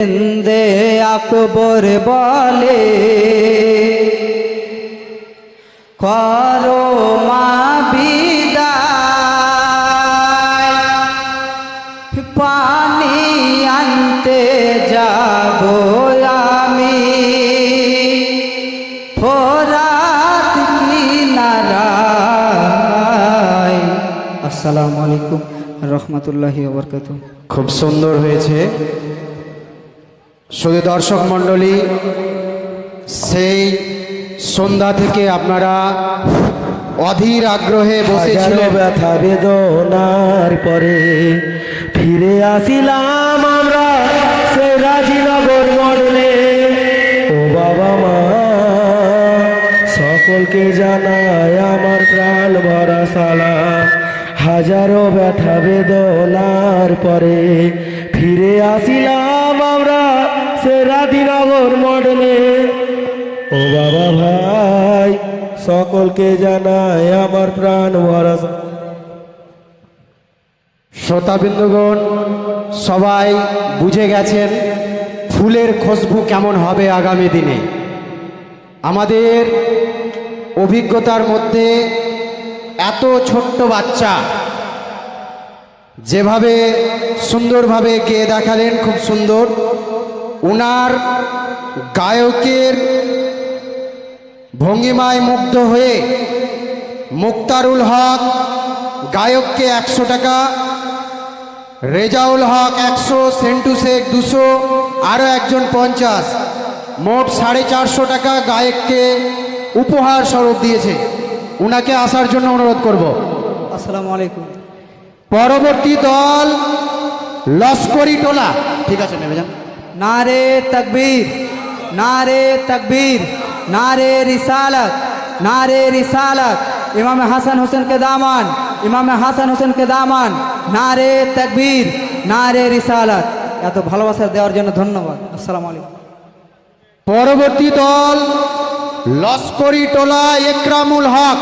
জিন্দে আকবর বলে করো মা বিদায়, পানি আনতে যাব আমি ফোরাত কিনারায়। আসসালামু আলাইকুম রহমতুল্লাহি ওয়া বারাকাতুহু। খুব সুন্দর হয়েছে। শুধু দর্শক মণ্ডলী, সেই সন্ধ্যা থেকে আপনারা অধীর আগ্রহে বসেছিলেন। ব্যথা বেদনার পরে ফিরে আসিলাম আমরা সেই রাজীনগর মডেলে। ও বাবা মা, সকলকে জানায় আমার প্রাণ ভরা সালাম। হাজারো ব্যথা বেদনার পরে ফিরে আসিলাম আমরা সে রাজীনগর মডেলে। ও বাবা ভাই, সকলকে জানায় আমার প্রাণ ভরা। শ্রোতাবৃন্দগণ সবাই বুঝে গেছেন ফুলের খুশবু কেমন হবে আগামী দিনে। আমাদের অভিজ্ঞতার মধ্যে এত ছোট্ট বাচ্চা যেভাবে সুন্দরভাবে গেয়ে দেখালেন, খুব সুন্দর। ওনার গায়কের ভঙ্গিমায় মুগ্ধ হয়ে মুক্তারুল হক গায়ককে 100 টাকা, রেজাউল হক 100, সেন্টু শেখ 200, আরও একজন 50, মোট 450 টাকা গায়ককে উপহার স্বরূপ দিয়েছে। উনাকে আসার জন্য অনুরোধ করব। আসসালামু আলাইকুম। পরবর্তী দল লস্করি টোলা। ঠিক আছে, নেমে যান। नारे तकबीर, नारे तकबीर, नारे रिसालत, नारे रिसालत। इमाम हसन हुसैन के दामन, इमाम हसन हुसैन के दामन। नारे तकबीर, नारे रिसालत। এত ভালোবাসা দেওয়ার জন্য ধন্যবাদ। আসসালামু আলাইকুম। পরবর্তী দল লস্করি টোলা একরামুল হক।